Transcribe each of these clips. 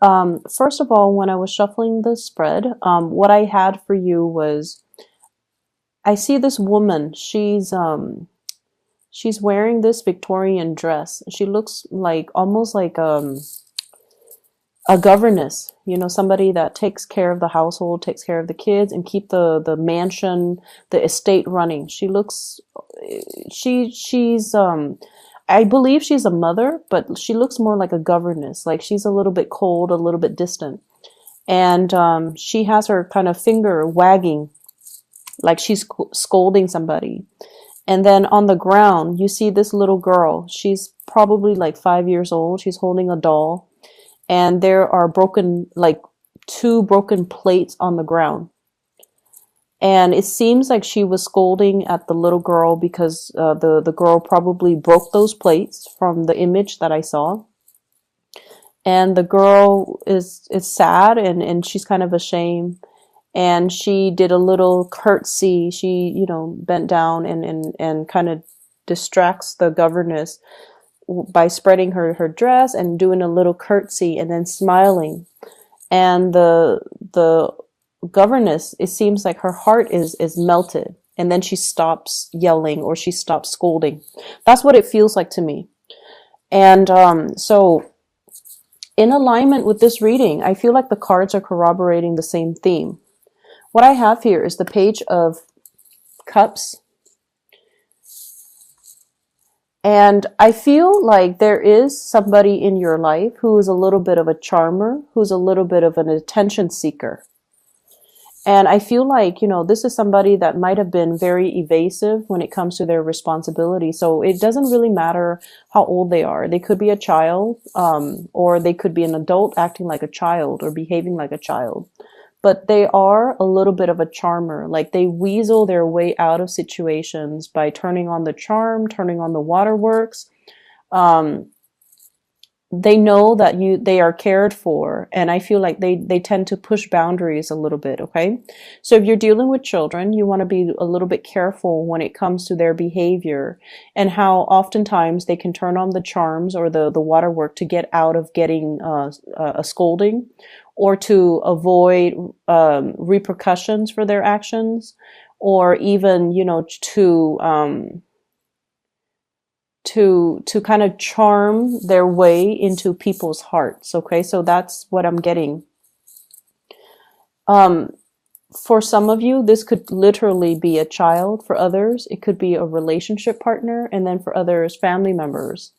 First of all, when I was shuffling the spread, what I had for you was I see this woman. She's wearing this Victorian dress. She looks like almost like a governess, you know, somebody that takes care of the household, takes care of the kids, and keep the mansion, the estate running. She looks, she's I believe she's a mother, but she looks more like a governess. Like she's a little bit cold, a little bit distant, and she has her kind of finger wagging, like she's scolding somebody. And then on the ground, you see this little girl. She's probably like 5 years old. She's holding a doll, and there are broken, like two broken plates on the ground. And it seems like she was scolding at the little girl because the girl probably broke those plates from the image that I saw. And the girl is sad, and she's kind of ashamed. And she did a little curtsy. She, you know, bent down and kind of distracts the governess by spreading her dress and doing a little curtsy and then smiling. And the governess, it seems like her heart is melted, and then she stops yelling or she stops scolding. That's what it feels like to me. And so in alignment with this reading, I feel like the cards are corroborating the same theme. What I have here is the Page of Cups. And I feel like there is somebody in your life who is a little bit of a charmer, who's a little bit of an attention seeker. And I feel like, you know, this is somebody that might have been very evasive when it comes to their responsibility. So it doesn't really matter how old they are. They could be a child, or they could be an adult acting like a child or behaving like a child. But they are a little bit of a charmer. Like they weasel their way out of situations by turning on the charm, turning on the waterworks. They know that they are cared for, and I feel like they tend to push boundaries a little bit. Okay, so if you're dealing with children, you want to be a little bit careful when it comes to their behavior and how oftentimes they can turn on the charms or the waterwork to get out of getting a scolding, or to avoid repercussions for their actions, or even, you know, to kind of charm their way into people's hearts. Okay, so that's what I'm getting. For some of you, this could literally be a child. For others, it could be a relationship partner, and then for others, family members.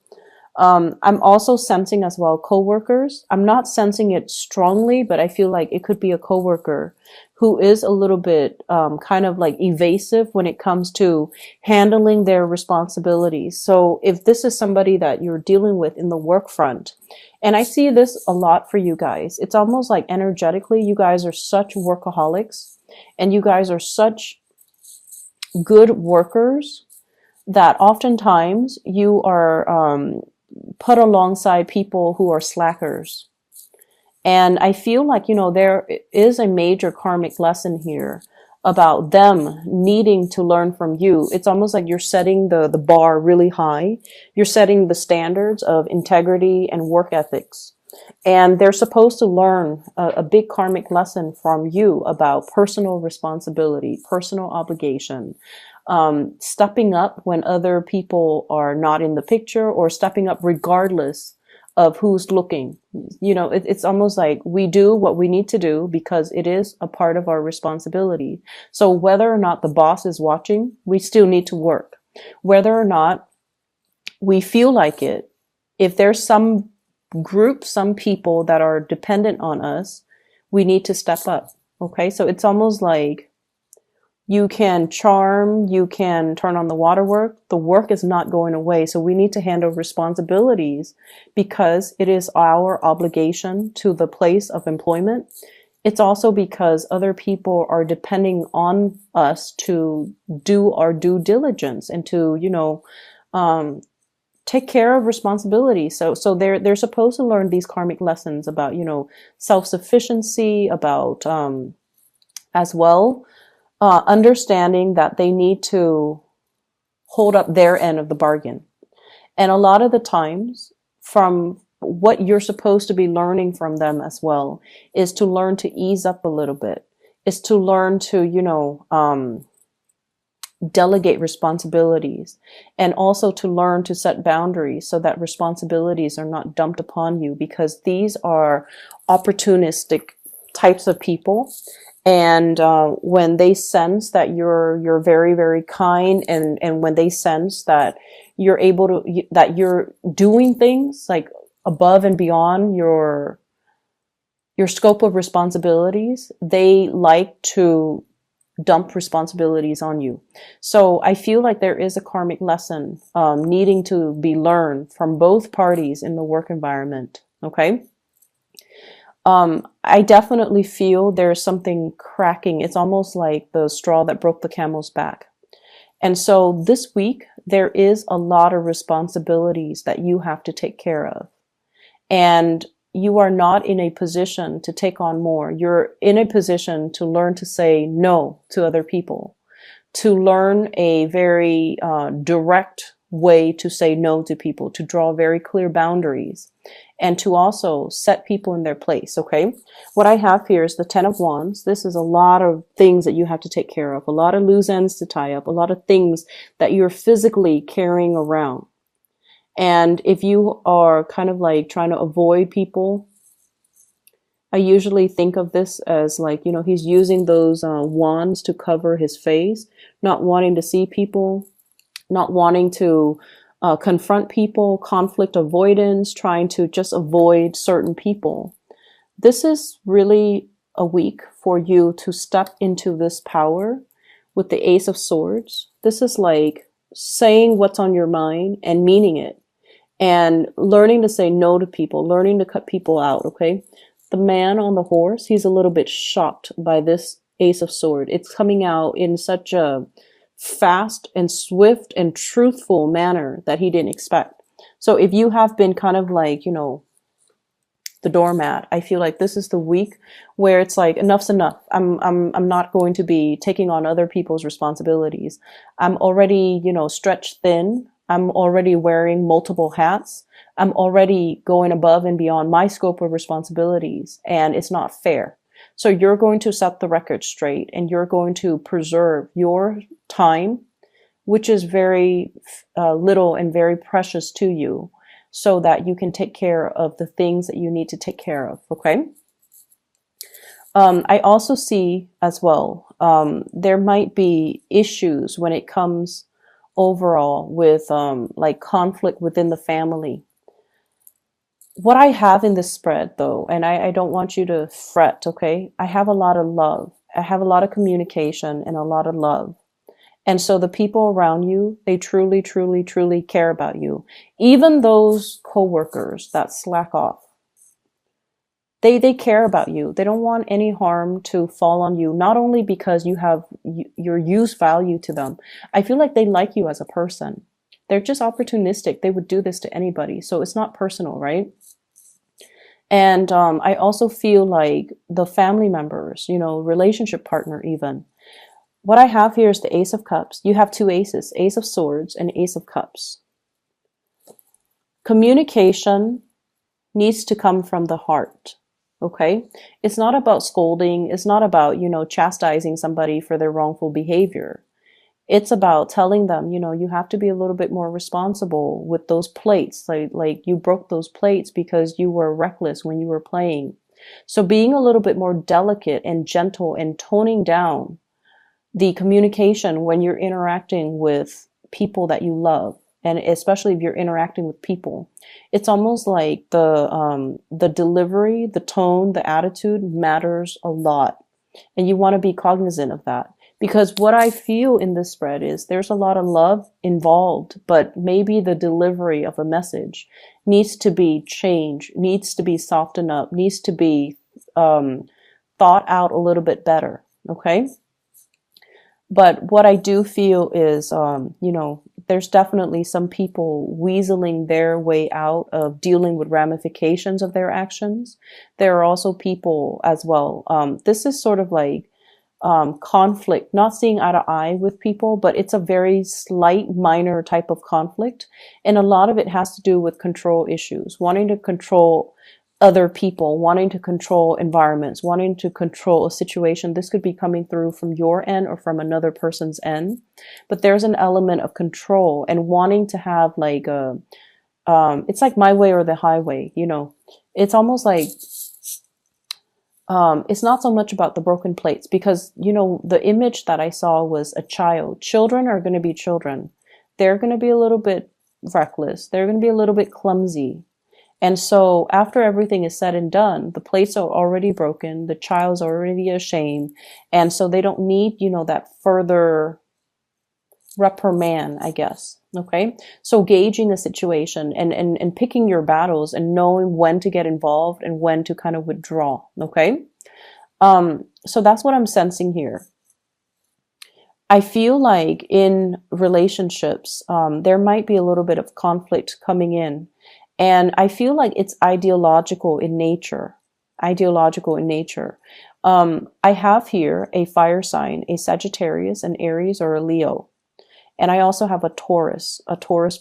I'm also sensing as well coworkers. I'm not sensing it strongly, but I feel like it could be a coworker who is a little bit kind of like evasive when it comes to handling their responsibilities. So if this is somebody that you're dealing with in the work front, and I see this a lot for you guys, it's almost like energetically, you guys are such workaholics, and you guys are such good workers that oftentimes you are put alongside people who are slackers. And I feel like, you know, there is a major karmic lesson here about them needing to learn from you. It's almost like you're setting the bar really high. You're setting the standards of integrity and work ethics. And they're supposed to learn a big karmic lesson from you about personal responsibility, personal obligation, stepping up when other people are not in the picture, or stepping up regardless of who's looking. You know, it's almost like we do what we need to do because it is a part of our responsibility. So whether or not the boss is watching, we still need to work. Whether or not we feel like it, if there's some group, some people that are dependent on us, we need to step up. Okay, so it's almost like you can charm, you can turn on the waterwork. The work is not going away. So we need to handle responsibilities because it is our obligation to the place of employment. It's also because other people are depending on us to do our due diligence and to, you know, take care of responsibility. So they're supposed to learn these karmic lessons about, you know, self-sufficiency, about, as well, understanding that they need to hold up their end of the bargain. And a lot of the times, from what you're supposed to be learning from them as well is to learn to ease up a little bit, is to learn to, delegate responsibilities, and also to learn to set boundaries so that responsibilities are not dumped upon you, because these are opportunistic types of people. And when they sense that you're very, very kind, and when they sense that you're able to, that you're doing things like above and beyond your scope of responsibilities, they like to dump responsibilities on you. So I feel like there is a karmic lesson needing to be learned from both parties in the work environment. Okay. I definitely feel there's something cracking. It's almost like the straw that broke the camel's back. And so this week, there is a lot of responsibilities that you have to take care of. And you are not in a position to take on more. You're in a position to learn to say no to other people, to learn a very direct way to say no to people, to draw very clear boundaries, and to also set people in their place. Okay. What I have here is the 10 of Wands. This is a lot of things that you have to take care of, a lot of loose ends to tie up, a lot of things that you're physically carrying around. And if you are kind of like trying to avoid people, I usually think of this as like, he's using those wands to cover his face, not wanting to see people, not wanting to confront people, conflict avoidance, trying to just avoid certain people. This is really a week for you to step into this power with the Ace of Swords. This is like saying what's on your mind and meaning it, and learning to say no to people, learning to cut people out. Okay. The man on the horse, he's a little bit shocked by this Ace of Swords. It's coming out in such a fast and swift and truthful manner that he didn't expect. So if you have been kind of like, the doormat, I feel like this is the week where it's like, enough's enough. I'm not going to be taking on other people's responsibilities. I'm already, stretched thin. I'm already wearing multiple hats. I'm already going above and beyond my scope of responsibilities, and it's not fair. So you're going to set the record straight, and you're going to preserve your time, which is very little and very precious to you, so that you can take care of the things that you need to take care of. Okay. I also see as well, there might be issues when it comes overall with like conflict within the family. What I have in this spread though, and I don't want you to fret, okay? I have a lot of love. I have a lot of communication and a lot of love. And so the people around you, they truly, truly, truly care about you. Even those coworkers that slack off, they care about you. They don't want any harm to fall on you, not only because you have your use value to them. I feel like they like you as a person. They're just opportunistic. They would do this to anybody. So it's not personal, right? And I also feel like the family members, relationship partner even. What I have here is the Ace of Cups. You have two aces, Ace of Swords and Ace of Cups. Communication needs to come from the heart. Okay. It's not about scolding. It's not about, chastising somebody for their wrongful behavior. It's about telling them, you have to be a little bit more responsible with those plates. Like you broke those plates because you were reckless when you were playing. So being a little bit more delicate and gentle and toning down the communication when you're interacting with people that you love. And especially if you're interacting with people, it's almost like the delivery, the tone, the attitude matters a lot. And you want to be cognizant of that. Because what I feel in this spread is there's a lot of love involved, but maybe the delivery of a message needs to be changed, needs to be softened up, needs to be thought out a little bit better. Okay? But what I do feel is, there's definitely some people weaseling their way out of dealing with ramifications of their actions. There are also people as well. This is sort of like conflict, not seeing eye to eye with people, but it's a very slight, minor type of conflict. And a lot of it has to do with control issues, wanting to control other people, wanting to control environments, wanting to control a situation. This could be coming through from your end or from another person's end. But there's an element of control and wanting to have like a, it's like my way or the highway, you know. It's almost like, it's not so much about the broken plates because, you know, the image that I saw was a child. Children are going to be children. They're going to be a little bit reckless. They're going to be a little bit clumsy. And so after everything is said and done, the plates are already broken. The child's already ashamed. And so they don't need, you know, that further reprimand, I guess. Okay. So gauging a situation and picking your battles and knowing when to get involved and when to kind of withdraw. Okay. So that's what I'm sensing here. I feel like in relationships, there might be a little bit of conflict coming in. And I feel like it's ideological in nature. Ideological in nature. I have here a fire sign, a Sagittarius, an Aries, or a Leo. And I also have a Taurus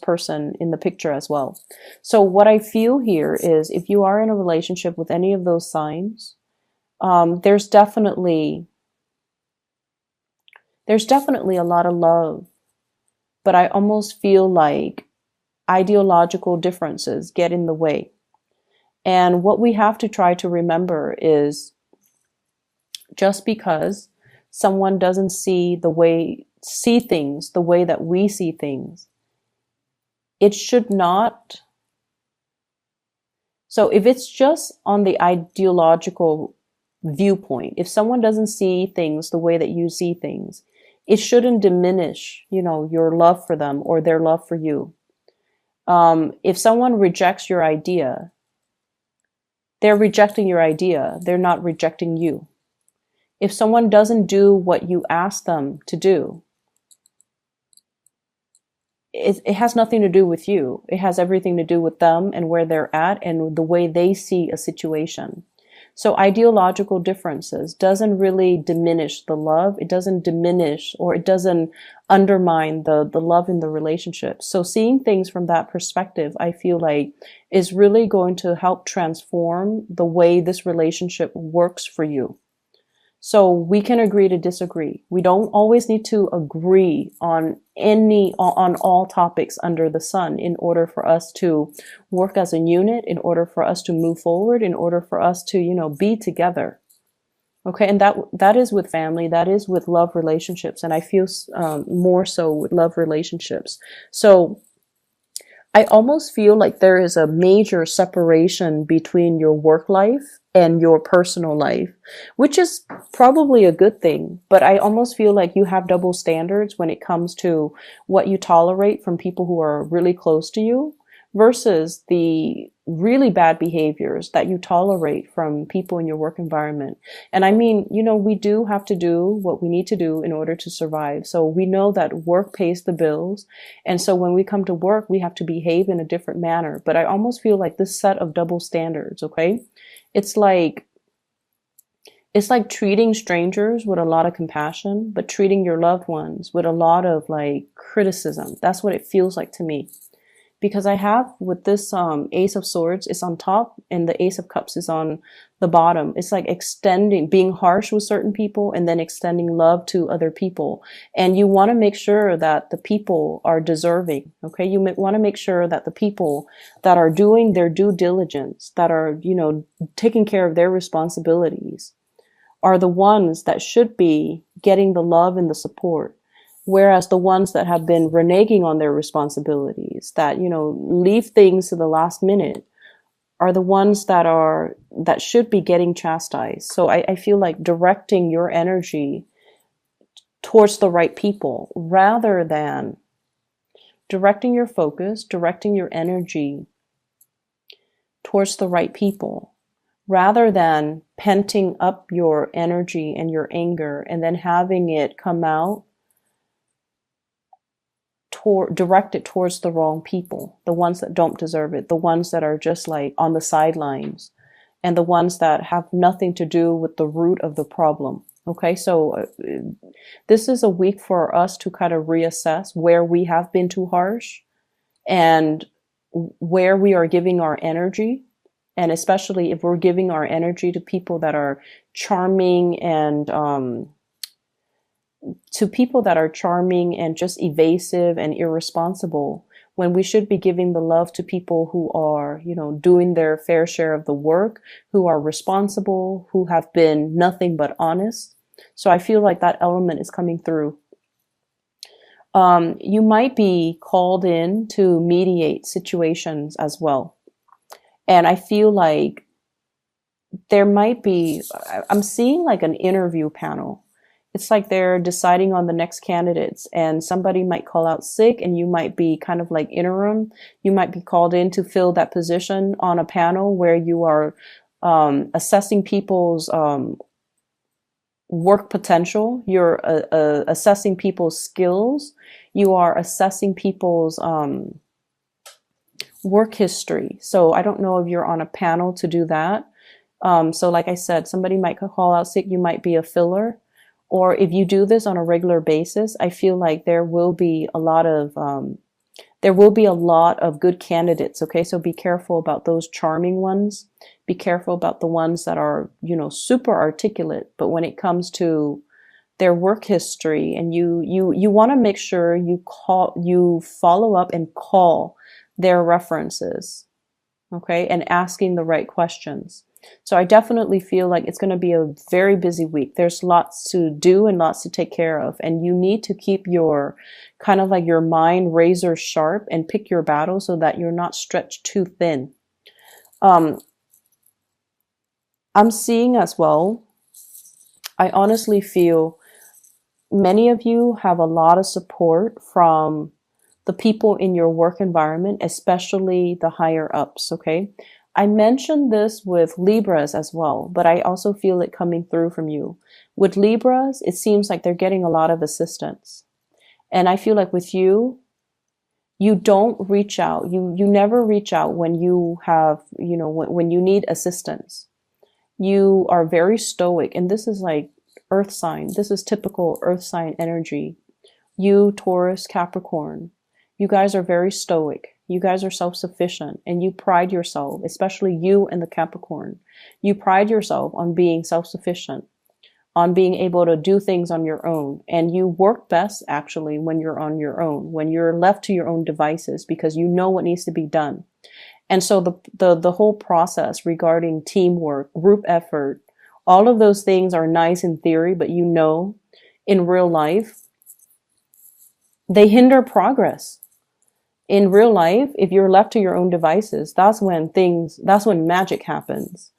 person in the picture as well. So what I feel here is if you are in a relationship with any of those signs, there's definitely a lot of love. But I almost feel like ideological differences get in the way. And what we have to try to remember is just because someone doesn't see things the way that we see things, it should not. So if it's just on the ideological viewpoint, if someone doesn't see things the way that you see things, it shouldn't diminish, you know, your love for them or their love for you. If someone rejects your idea, they're rejecting your idea. They're not rejecting you. If someone doesn't do what you ask them to do, it has nothing to do with you. It has everything to do with them and where they're at and the way they see a situation. So ideological differences doesn't really diminish the love. It doesn't diminish or it doesn't undermine the love in the relationship. So seeing things from that perspective, I feel like is really going to help transform the way this relationship works for you. So we can agree to disagree. We don't always need to agree on all topics under the sun in order for us to work as a unit, in order for us to move forward, in order for us to, you know, be together. Okay. And that is with family. That is with love relationships. And I feel, more so with love relationships. So I almost feel like there is a major separation between your work life and your personal life, which is probably a good thing. But I almost feel like you have double standards when it comes to what you tolerate from people who are really close to you versus the really bad behaviors that you tolerate from people in your work environment. And I mean, you know, we do have to do what we need to do in order to survive. So we know that work pays the bills. And so when we come to work, we have to behave in a different manner. But I almost feel like this set of double standards, okay? It's like treating strangers with a lot of compassion, but treating your loved ones with a lot of like criticism. That's what it feels like to me. Because I have with this Ace of Swords is on top and the Ace of Cups is on the bottom. It's like being harsh with certain people and then extending love to other people. And you want to make sure that the people are deserving. Okay. You want to make sure that the people that are doing their due diligence, that are, you know, taking care of their responsibilities are the ones that should be getting the love and the support. Whereas the ones that have been reneging on their responsibilities, that, you know, leave things to the last minute, are the ones that should be getting chastised. So I feel like directing your energy towards the right people rather than directing your focus, directing your energy towards the right people rather than penting up your energy and your anger and then having it come out directed towards the wrong people, the ones that don't deserve it, the ones that are just like on the sidelines. and the ones that have nothing to do with the root of the problem. Okay, so this is a week for us to kind of reassess where we have been too harsh and where we are giving our energy. And especially if we're giving our energy to people that are charming and just evasive and irresponsible, when we should be giving the love to people who are, doing their fair share of the work, who are responsible, who have been nothing but honest. So I feel like that element is coming through. You might be called in to mediate situations as well. And I feel like there might be, I'm seeing like an interview panel. It's like they're deciding on the next candidates, and somebody might call out sick and you might be kind of like interim. You might be called in to fill that position on a panel where you are assessing people's work potential. You're assessing people's skills. You are assessing people's work history. So I don't know if you're on a panel to do that. So like I said, somebody might call out sick. You might be a filler. Or if you do this on a regular basis, I feel like there will be a lot of good candidates. Okay, so be careful about those charming ones. Be careful about the ones that are, super articulate. But when it comes to their work history, and you want to make sure you follow up and call their references. Okay, and asking the right questions. So I definitely feel like it's going to be a very busy week. There's lots to do and lots to take care of. And you need to keep your kind of like your mind razor sharp and pick your battle so that you're not stretched too thin. I'm seeing as well, I honestly feel many of you have a lot of support from the people in your work environment, especially the higher ups, okay? I mentioned this with Libras as well, but I also feel it coming through from you. With Libras, it seems like they're getting a lot of assistance. And I feel like with you, you don't reach out. You never reach out when you have, when you need assistance. You are very stoic, and this is like earth sign. This is typical earth sign energy. You, Taurus, Capricorn, you guys are very stoic. You guys are self-sufficient, and you pride yourself, especially you and the Capricorn. You pride yourself on being self-sufficient, on being able to do things on your own. And you work best actually when you're on your own, when you're left to your own devices, because you know what needs to be done. And so the whole process regarding teamwork, group effort, all of those things are nice in theory, but in real life, they hinder progress. In real life, if you're left to your own devices, that's when magic happens.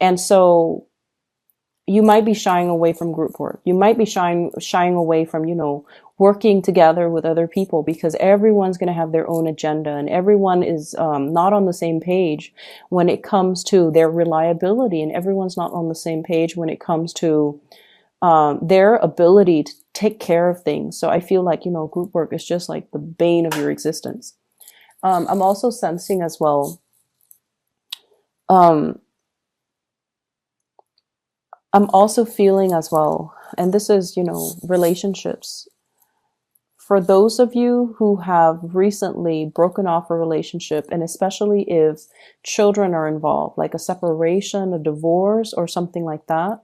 And so you might be shying away from group work. You might be shying away from, working together with other people, because everyone's going to have their own agenda, and everyone is not on the same page when it comes to their reliability, and everyone's not on the same page when it comes to their ability to take care of things. So I feel like, group work is just like the bane of your existence. I'm also sensing as well, I'm also feeling as well, and this is, relationships. For those of you who have recently broken off a relationship, and especially if children are involved, like a separation, a divorce, or something like that,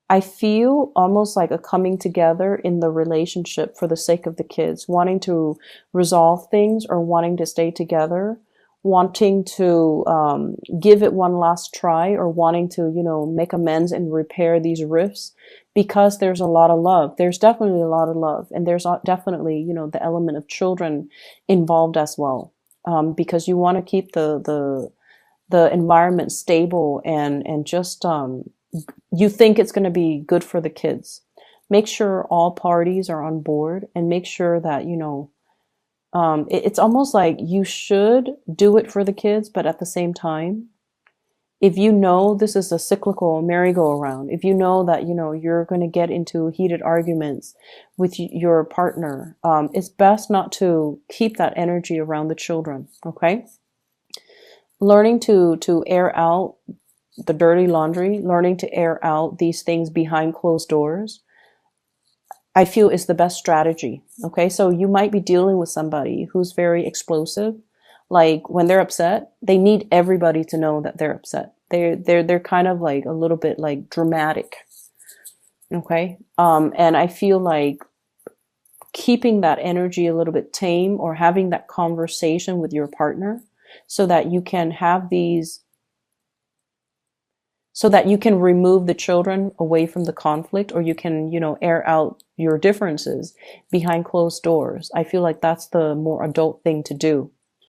I feel almost like a coming together in the relationship for the sake of the kids, wanting to resolve things or wanting to stay together, wanting to give it one last try, or wanting to, make amends and repair these rifts, because there's a lot of love. There's definitely a lot of love. And there's definitely, the element of children involved as well, because you want to keep the environment stable and just you think it's going to be good for the kids. Make sure all parties are on board, and make sure that, it's almost like you should do it for the kids, but at the same time, if this is a cyclical merry-go-round, if that, you're going to get into heated arguments with your partner, it's best not to keep that energy around the children, okay? Learning to air out the dirty laundry, learning to air out these things behind closed doors, I feel is the best strategy. Okay. So you might be dealing with somebody who's very explosive. Like when they're upset, they need everybody to know that they're upset. They're kind of like a little bit like dramatic. Okay. And I feel like keeping that energy a little bit tame, or having that conversation with your partner so that you can have these, so that you can remove the children away from the conflict, or you can, air out your differences behind closed doors. I feel like that's the more adult thing to do.